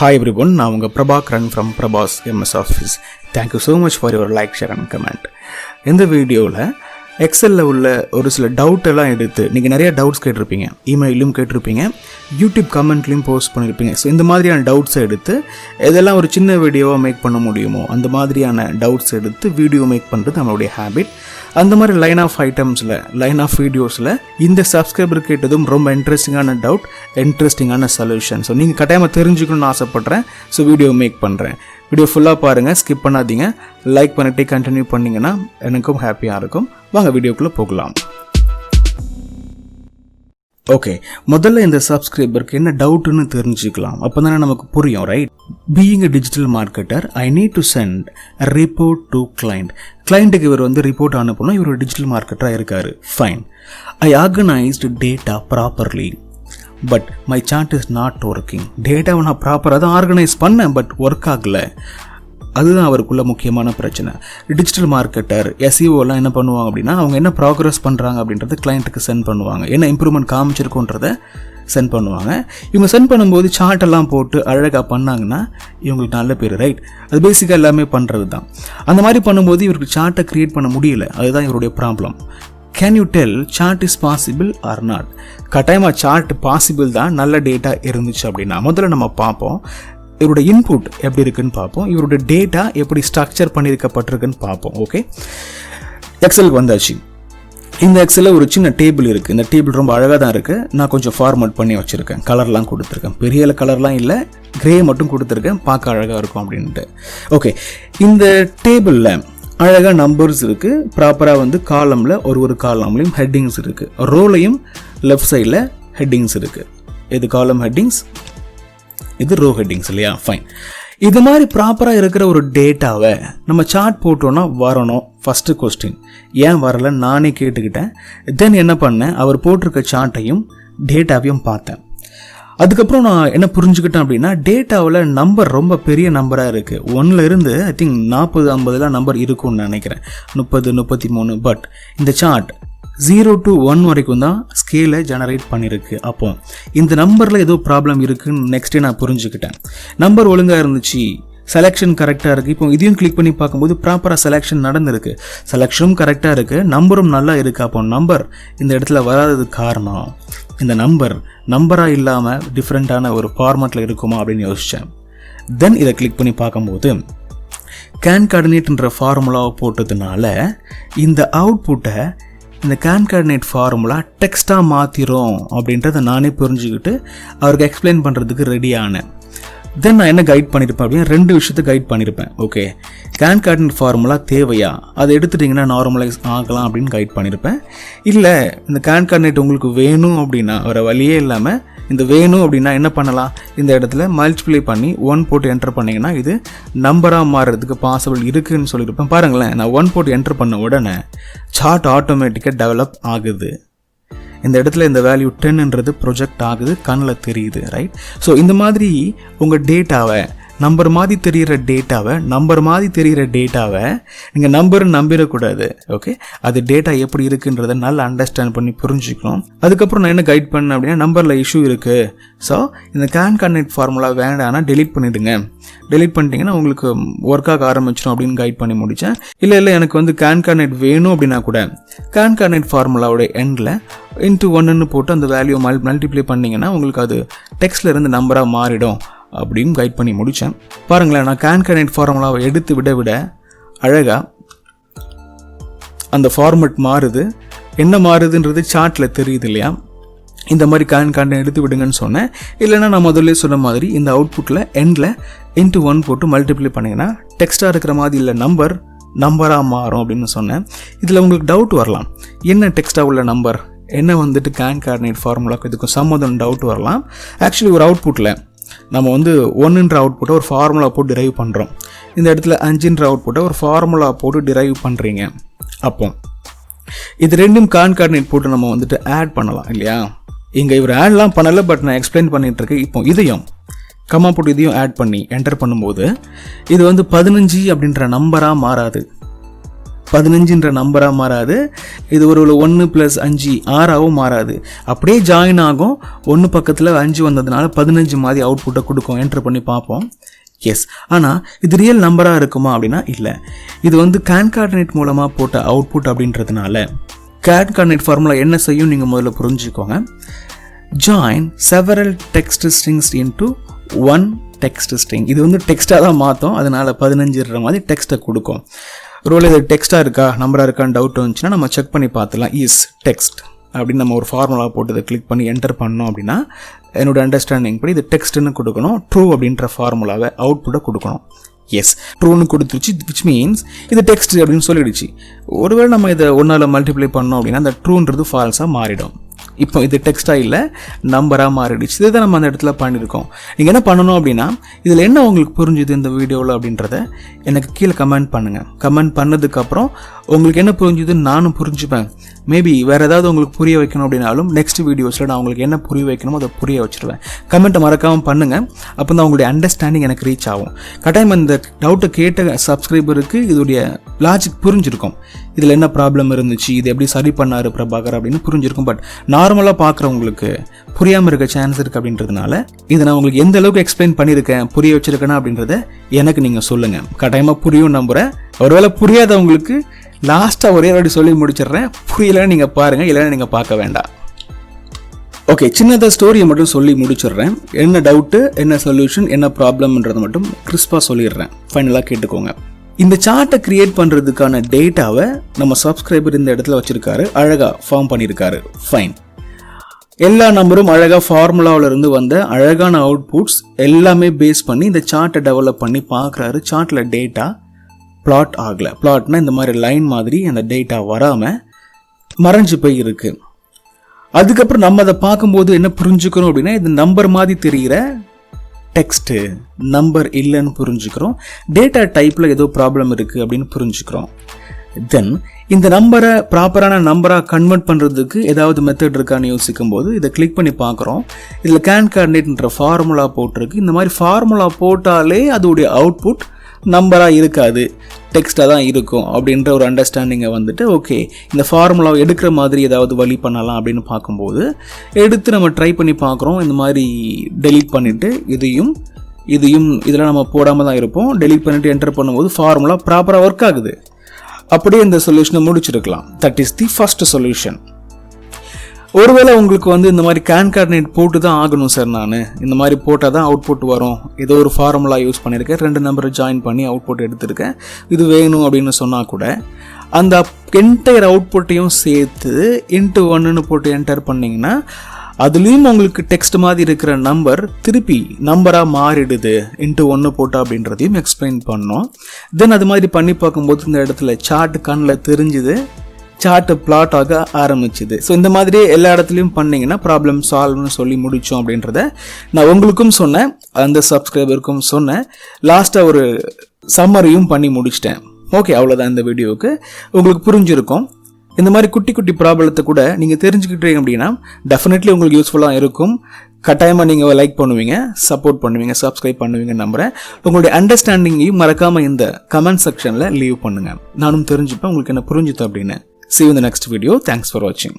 Hi everyone, நான் உங்க Prabakran from Prabas MSOffice. Thank you so much for your like, share and comment. இந்த வீடியோவில் எக்ஸலில் உள்ள ஒரு சில டவுட் எல்லாம் எடுத்து நீங்கள் நிறைய டவுட்ஸ் கேட்டிருப்பீங்க, இமெயிலும் கேட்டிருப்பீங்க, யூடியூப் கமெண்ட்லையும் போஸ்ட் பண்ணியிருப்பீங்க. ஸோ இந்த மாதிரியான டவுட்ஸை எடுத்து எதெல்லாம் ஒரு சின்ன வீடியோவாக மேக் பண்ண முடியுமோ அந்த மாதிரியான டவுட்ஸ் எடுத்து வீடியோ மேக் பண்ணுறது நம்மளுடைய ஹேபிட். அந்த மாதிரி லைன் ஆஃப் ஐட்டம்ஸில், லைன் ஆஃப் வீடியோஸில் இந்த சப்ஸ்கிரைபர் கேட்டதும் ரொம்ப இன்ட்ரெஸ்டிங்கான டவுட், இன்ட்ரெஸ்டிங்கான சொல்யூஷன். ஸோ நீங்கள் கட்டாயமாக தெரிஞ்சுக்கணும்னு ஆசைப்பட்றேன். ஸோ வீடியோ மேக் பண்ணுறேன். வீடியோ ஃபுல்லாக பாருங்கள், ஸ்கிப் பண்ணாதீங்க. லைக் பண்ணிட்டு கண்டினியூ பண்ணிங்கன்னா எனக்கும் ஹாப்பியாக இருக்கும். வாங்க வீடியோக்குள்ளே போகலாம். ஓகே, முதல்ல இந்த சப்ஸ்கிரைபருக்கு என்ன டவுட்டுன்னு தெரிஞ்சுக்கலாம். அப்போ தானே நமக்கு புரியும், right? Being a digital marketer, I need to send a report to client. கிளைண்ட்டுக்கு இவர் ரிப்போர்ட் அனுப்பணும். இவர் ஒரு டிஜிட்டல் மார்க்கெட்டராக இருக்கார். Fine. I organised data properly but my chart is not working. டேட்டாவை நான் ப்ராப்பராக தான் ஆர்கனைஸ் பண்ணேன், பட் ஒர்க் ஆகலை. அதுதான் அவருக்குள்ள முக்கியமான பிரச்சனை. டிஜிட்டல் மார்க்கெட்டர் எஸ்இஓலாம் என்ன பண்ணுவாங்க அப்படின்னா, அவங்க என்ன ப்ராக்ரஸ் பண்ணுறாங்க அப்படின்றது கிளைண்ட்டுக்கு சென்ட் பண்ணுவாங்க. என்ன இம்ப்ரூவ்மெண்ட் காமிச்சிருக்கோன்றதை சென்ட் பண்ணுவாங்க. இவங்க சென்ட் பண்ணும்போது சார்ட்டெல்லாம் போட்டு அழகாக பண்ணாங்கன்னா இவங்களுக்கு நல்ல பேர், ரைட்? அது பேசிக்காக எல்லாமே பண்ணுறது தான். அந்த மாதிரி பண்ணும்போது இவருக்கு சார்ட்டை க்ரியேட் பண்ண முடியல. அதுதான் இவருடைய problem. Can you tell chart is possible or not? கட்டாயமாக சார்ட் பாசிபிள் தான், நல்ல டேட்டா இருந்துச்சு அப்படின்னா. முதல்ல நம்ம பார்ப்போம் இவருடைய இன்புட் எப்படி இருக்குன்னு பார்ப்போம், இவருடைய டேட்டா எப்படி ஸ்ட்ரக்சர் பண்ணியிருக்கப்பட்டிருக்குன்னு பார்ப்போம். ஓகே, எக்ஸலுக்கு வந்தாச்சு. இந்த எக்ஸலில் ஒரு சின்ன டேபிள் இருக்குது. இந்த டேபிள் ரொம்ப அழகாக தான் இருக்குது. நான் கொஞ்சம் ஃபார்மேட் பண்ணி வச்சுருக்கேன், கலர்லாம் கொடுத்துருக்கேன். பெரிய கலர்லாம் இல்லை, கிரே மட்டும் கொடுத்துருக்கேன், பார்க்க அழகாக இருக்கும் அப்படின்ட்டு. ஓகே, இந்த டேபிளில் அழகாக நம்பர்ஸ் இருக்குது. ப்ராப்பராக காலமில் ஒரு காலம்லையும் ஹெட்டிங்ஸ் இருக்குது. ரோலையும் லெஃப்ட் சைடில் ஹெட்டிங்ஸ் இருக்குது. இது காலம் ஹெட்டிங்ஸ், இது ரோ ஹெட்டிங்ஸ் இல்லையா? ஃபைன். இது மாதிரி ப்ராப்பராக இருக்கிற ஒரு டேட்டாவை நம்ம சார்ட் போட்டோன்னா வரணும். ஃபஸ்ட்டு கொஸ்டின், ஏன் வரல நானே கேட்டுக்கிட்டேன். தென் என்ன பண்ணேன், அவர் போட்டிருக்க சார்ட்டையும் டேட்டாவையும் பார்த்தேன். அதுக்கப்புறம் நான் என்ன புரிஞ்சுக்கிட்டேன் அப்படின்னா, டேட்டாவில் நம்பர் ரொம்ப பெரிய நம்பராக இருக்குது. 1ல் இருந்து ஐ திங்க் 40-50 நம்பர் இருக்கும்னு நினைக்கிறேன், 30-33. பட் இந்த சார்ட் 0 to 1 வரைக்கும் தான் ஸ்கேலை ஜெனரேட் பண்ணியிருக்கு. அப்போ இந்த நம்பரில் ஏதோ ப்ராப்ளம் இருக்குன்னு நெக்ஸ்ட்டே நான் புரிஞ்சுக்கிட்டேன். நம்பர் ஒழுங்காக இருந்துச்சு, செலெக்ஷன் கரெக்டாக இருக்குது. இப்போ இதையும் கிளிக் பண்ணி பார்க்கும்போது ப்ராப்பராக செலெக்ஷன் நடந்திருக்கு, செலெக்ஷனும் கரெக்டாக இருக்குது, நம்பரும் நல்லா இருக்குது. அப்போ நம்பர் இந்த இடத்துல வராததுக்கு காரணம், இந்த நம்பராக இல்லாமல் டிஃப்ரெண்ட்டான ஒரு ஃபார்மேட்டில் இருக்குமா அப்படின்னு யோசித்தேன். தென் இதை கிளிக் பண்ணி பார்க்கும்போது கான்கார்டினேட்ன்ற ஃபார்முலாவை போட்டதுனால இந்த அவுட்புட்டை இந்த கான்கார்டினேட் ஃபார்முலா டெக்ஸ்ட்டாக மாற்றிடும் அப்படின்றத நானே புரிஞ்சுக்கிட்டு அவருக்கு எக்ஸ்பிளைன் பண்ணுறதுக்கு ரெடி ஆனேன். தென் நான் என்ன கைட் பண்ணியிருப்பேன் அப்படின்னா, 2 விஷயத்தை கைட் பண்ணியிருப்பேன். ஓகே, கான்கார்டினேட் ஃபார்முலா தேவையா, அதை எடுத்துட்டிங்கன்னா நார்மலைஸ் ஆகலாம் அப்படின்னு கைட் பண்ணியிருப்பேன். இல்லை இந்த கான்கார்டினேட் உங்களுக்கு வேணும் அப்படின்னா, வேறு வழியே இல்லாமல் இந்த வேணும் அப்படின்னா என்ன பண்ணலாம், இந்த இடத்துல மல்டிப்ளை பண்ணி 1 போட்டு என்டர் பண்ணிங்கன்னா இது நம்பராக மாறுறதுக்கு பாசிபிள் இருக்குதுன்னு சொல்லியிருப்பேன். பாருங்களேன், நான் 1 போட்டு என்டர் பண்ண உடனே சார்ட் ஆட்டோமேட்டிக்காக டெவலப் ஆகுது. இந்த இடத்துல இந்த வேல்யூ 10ன்றது ப்ரொஜெக்ட் ஆகுது, கண்ணில் தெரியுது, ரைட்? ஸோ இந்த மாதிரி உங்கள் டேட்டாவை நம்பர் மாதிரி தெரிகிற டேட்டாவை நீங்கள் நம்பர்னு நம்பிடக்கூடாது. ஓகே, அது டேட்டா எப்படி இருக்குன்றதை நல்லா அண்டர்ஸ்டாண்ட் பண்ணி புரிஞ்சுக்கணும். அதுக்கப்புறம் நான் என்ன கைட் பண்ணேன் அப்படின்னா, நம்பரில் இஷ்யூ இருக்குது, ஸோ இந்த கான்கார்டினேட் ஃபார்முலா வேண்டாம்னா டெலீட் பண்ணிவிடுங்க. டெலீட் பண்ணிட்டீங்கன்னா உங்களுக்கு ஒர்க் ஆக ஆரம்பிச்சிடும் அப்படின்னு கைட் பண்ணி முடித்தேன். இல்லை எனக்கு கான்கார்டினேட் வேணும் அப்படின்னா கூட கான்கார்டினேட் ஃபார்முலாவோட எண்டில் into 1ன்னு போட்டு அந்த வேல்யூ மல்டிப்ளை பண்ணிங்கன்னா உங்களுக்கு அது டெக்ஸ்டில் இருந்து நம்பராக மாறிடும் அப்படின்னு கைட் பண்ணி முடித்தேன். பாருங்களேன், நான் கான்கார்டினேட் ஃபார்முலாவை எடுத்து விட அழகாக அந்த ஃபார்மேட் மாறுது. என்ன மாறுதுன்றது சார்ட்டில் தெரியுது இல்லையா? இந்த மாதிரி கான்கார்டினேட் எடுத்து விடுங்கன்னு சொன்னேன். இல்லைனா நான் முதல்ல சொன்ன மாதிரி இந்த அவுட்புட்டில் எண்டில் into 1 போட்டு மல்டிப்ளை பண்ணிங்கன்னா டெக்ஸ்ட்டாக இருக்கிற மாதிரி இல்லை, நம்பராக மாறும் அப்படின்னு சொன்னேன். இதில் உங்களுக்கு டவுட் வரலாம், என்ன டெக்ஸ்ட்டாக உள்ள நம்பர், என்ன கான்கார்டினேட் ஃபார்முலாவுக்கு இதுக்கும் சம்மந்தம் டவுட் வரலாம். ஆக்சுவலி ஒரு அவுட்புட்டில் நம்ம 1ன்ற அவுட்புட்டை ஒரு ஃபார்முலா போட்டு டிரைவ் பண்ணுறோம். இந்த இடத்துல 5ன்ற அவுட்புட்டை ஒரு ஃபார்முலா போட்டு டிரைவ் பண்ணுறீங்க. அப்போ இது ரெண்டும் கான்கார்டினேட் போட்டு நம்ம ஆட் பண்ணலாம் இல்லையா? இங்கே இவர் ஆட்லாம் பண்ணலை, பட் நான் எக்ஸ்பிளைன் பண்ணிகிட்டு இருக்கேன். இப்போ இதையும் கம்மா போட்டு இதையும் ஆட் பண்ணி என்டர் பண்ணும்போது இது 15 அப்படின்ற நம்பராக மாறாது. 15ன்ற நம்பராக மாறாது. இது ஒரு 1 + 5 6ஆகவும் மாறாது. அப்படியே ஜாயின் ஆகும். 1 பக்கத்தில் 5 வந்ததுனால 15 மாதிரி அவுட்புட்டை கொடுக்கும். என்டர் பண்ணி பார்ப்போம். எஸ். ஆனால் இது ரியல் நம்பராக இருக்குமா அப்படின்னா இல்லை. இது வந்து கான்கார்டினேட் மூலமாக போட்ட அவுட்புட் அப்படின்றதுனால கான்கார்டினேட் ஃபார்முலா என்ன செய்யும் நீங்கள் முதல்ல புரிஞ்சுக்கோங்க. Join several text strings into one text string. இது வந்து டெக்ஸ்ட்டாக தான் மாற்றும். அதனால் 15ன்ற மாதிரி டெக்ஸ்ட்டை கொடுக்கும். ரோல் இது டெக்ஸ்ட்டாக இருக்கா நம்பராக இருக்கான்னு டவுட் வந்துச்சுன்னா நம்ம செக் பண்ணி பார்த்துலாம். இஸ் டெக்ஸ்ட் அப்படின்னு நம்ம ஒரு ஃபார்முலா போட்டு இதை கிளிக் பண்ணி என்டர் பண்ணோம் அப்படின்னா என்னோட அண்டர்ஸ்டாண்டிங் படி இது டெக்ஸ்ட்னு கொடுக்கணும். ட்ரூ அப்படின்ற ஃபார்முலாவை அவுட்புட்டை கொடுக்கணும். எஸ், ட்ரூன்னு கொடுத்துருச்சு. விச் மீன்ஸ் இது டெக்ஸ்ட் அப்படின்னு சொல்லிடுச்சு. ஒருவேளை நம்ம இதை 1ஆல் மல்டிப்ளை பண்ணோம் அப்படின்னா அந்த ட்ரூன்றது ஃபால்ஸாக மாறிடும். இப்போ இது டெக்ஸ்ட்டாக இல்லை நம்பராக மாறிடுச்சு. இதுதான் நம்ம அந்த இடத்துல பண்ணியிருக்கோம். நீங்கள் என்ன பண்ணணும் அப்படின்னா இதில் என்ன உங்களுக்கு புரிஞ்சுது இந்த வீடியோவில் அப்படின்றத எனக்கு கீழே கமெண்ட் பண்ணுங்கள். கமெண்ட் பண்ணதுக்கப்புறம் உங்களுக்கு என்ன புரிஞ்சுதுன்னு நானும் புரிஞ்சுப்பேன். மேபி வேறு ஏதாவது உங்களுக்கு புரிய வைக்கணும் அப்படின்னாலும் நெக்ஸ்ட் வீடியோஸில் நான் உங்களுக்கு என்ன புரிய வைக்கணுமோ அதை புரிய வச்சுருவேன். கமெண்ட்டை மறக்காமல் பண்ணுங்கள். அப்போ தான் உங்களுடைய அண்டர்ஸ்டாண்டிங் எனக்கு ரீச் ஆகும். கட்டாயம் இந்த டவுட்டை கேட்ட சப்ஸ்கிரைபருக்கு இதோடைய லாஜிக் புரிஞ்சிருக்கும். இதில் என்ன ப்ராப்ளம் இருந்துச்சு, இது எப்படி சரி பண்ணார் பிரபாகர் அப்படின்னு புரிஞ்சிருக்கும். பட் நார்மலாக பார்க்குறவங்களுக்கு புரியாமல் இருக்க சான்ஸ் இருக்குது. அப்படின்றதுனால இதை நான் உங்களுக்கு எந்த அளவுக்கு எக்ஸ்பிளைன் பண்ணியிருக்கேன், புரிய வச்சுருக்கேனா அப்படின்றத எனக்கு நீங்கள் சொல்லுங்கள். கட்டாயமாக புரியும் நம்புகிறேன். ஒருவேளை புரியாதவங்களுக்கு லாஸ்ட்டாக ஒரே வாட்டி சொல்லி முடிச்சிடுறேன். புரியலைன்னு நீங்கள் பாருங்கள், இல்லைன்னா நீங்கள் பார்க்க வேண்டாம். ஓகே, சின்னதாக ஸ்டோரியை மட்டும் சொல்லி முடிச்சிடுறேன். என்ன டவுட்டு, என்ன சொல்யூஷன், என்ன ப்ராப்ளம்ன்றதை மட்டும் கிறிஸ்பாக சொல்லிடுறேன். ஃபைனலாக கேட்டுக்கோங்க. இந்த சார்ட்டை கிரியேட் பண்ணுறதுக்கான டேட்டாவை நம்ம சப்ஸ்கிரைபர் இந்த இடத்துல வச்சுருக்காரு. அழகாக ஃபார்ம் பண்ணியிருக்காரு. ஃபைன். எல்லா நம்பரும் அழகாக ஃபார்முலாவிலிருந்து வந்த அழகான அவுட்புட்ஸ் எல்லாமே பேஸ் பண்ணி இந்த சார்ட்டை டெவலப் பண்ணி பார்க்குறாரு. சார்ட்டில் டேட்டா பிளாட் ஆகலை. பிளாட்னா இந்த மாதிரி லைன் மாதிரி அந்த டேட்டா வராமல் மறைஞ்சு போய் இருக்கு. அதுக்கப்புறம் நம்ம அதை பார்க்கும்போது என்ன புரிஞ்சுக்கிறோம் அப்படின்னா இது நம்பர் மாதிரி தெரிகிற டெக்ஸ்ட்டு நம்பர் இல்லைன்னு புரிஞ்சுக்கிறோம். டேட்டா டைப்பில் ஏதோ ப்ராப்ளம் இருக்குது அப்படின்னு புரிஞ்சுக்கிறோம். தென் இந்த நம்பரை ப்ராப்பரான நம்பராக கன்வெர்ட் பண்ணுறதுக்கு ஏதாவது மெத்தட் இருக்கான்னு யோசிக்கும் போது இதை கிளிக் பண்ணி பார்க்குறோம். இதில் கான்கார்டினேட்ன்ற ஃபார்முலா போட்டிருக்கு. இந்த மாதிரி ஃபார்முலா போட்டாலே அதோடைய அவுட்புட் நம்பராக இருக்காது, டெக்ஸ்ட்டாக தான் இருக்கும் அப்படின்ற ஒரு அண்டர்ஸ்டாண்டிங்கை வந்துட்டு ஓகே இந்த ஃபார்முலாவை எடுக்கிற மாதிரி ஏதாவது வழி பண்ணலாம் அப்படின்னு பார்க்கும்போது எடுத்து நம்ம ட்ரை பண்ணி பார்க்குறோம். இந்த மாதிரி டெலீட் பண்ணிவிட்டு இதையும் இதெல்லாம் நம்ம போடாமல் தான் இருப்போம். டெலீட் பண்ணிவிட்டு என்டர் பண்ணும்போது ஃபார்முலா ப்ராப்பராக ஒர்க் ஆகுது. அப்படியே இந்த சொல்யூஷனை முடிச்சிருக்கலாம். That is the first solution. ஒருவேளை உங்களுக்கு வந்து இந்த மாதிரி கான்கார்டினேட் போட்டு தான் ஆகணும் சார், நான் இந்த மாதிரி போட்டால் தான் அவுட்புட் வரும், ஏதோ ஒரு ஃபார்முலா யூஸ் பண்ணியிருக்கேன், 2 நம்பரை ஜாயின் பண்ணி அவுட்புட் எடுத்திருக்கேன், இது வேணும் அப்படின்னு சொன்னால் கூட அந்த என்டையர் அவுட்புட்டையும் சேர்த்து இன்ட்டு 1ன்னு போட்டு என்டர் பண்ணிங்கன்னா அதுலேயும் உங்களுக்கு டெக்ஸ்ட் மாதிரி இருக்கிற நம்பர் திருப்பி நம்பராக மாறிடுது இன்ட்டு 1 போட்டா அப்படின்றதையும் எக்ஸ்பிளைன் பண்ணோம். தென் அது மாதிரி பண்ணி பார்க்கும்போது இந்த இடத்துல சார்ட் கண்ணில் தெரிஞ்சுது, சார்ட்டு பிளாட் ஆக ஆரம்பிச்சுது. ஸோ இந்த மாதிரி எல்லா இடத்துலையும் பண்ணிங்கன்னா ப்ராப்ளம் சால்வ்னு சொல்லி முடித்தோம் அப்படின்றத நான் உங்களுக்கும் சொன்னேன், அந்த சப்ஸ்கிரைபருக்கும் சொன்னேன். லாஸ்ட்டாக ஒரு சம்மரியும் பண்ணி முடிச்சிட்டேன். ஓகே, அவ்வளோதான் இந்த வீடியோவுக்கு. உங்களுக்கு புரிஞ்சிருக்கும். இந்த மாதிரி குட்டி குட்டி ப்ராப்ளத்தை கூட நீங்கள் தெரிஞ்சுக்கிட்டீங்க அப்படின்னா டெஃபினெட்லி உங்களுக்கு யூஸ்ஃபுல்லாக இருக்கும். கட்டாயமாக நீங்கள் லைக் பண்ணுவீங்க, சப்போர்ட் பண்ணுவீங்க, சப்ஸ்கிரைப் பண்ணுவீங்க நம்புகிறேன். உங்களுடைய அண்டர்ஸ்டாண்டிங்கையும் மறக்காமல் இந்த கமெண்ட் செக்ஷனில் லீவ் பண்ணுங்கள். நானும் தெரிஞ்சுப்பேன் உங்களுக்கு என்ன புரிஞ்சுது அப்படின்னு. See you in the next video. Thanks for watching.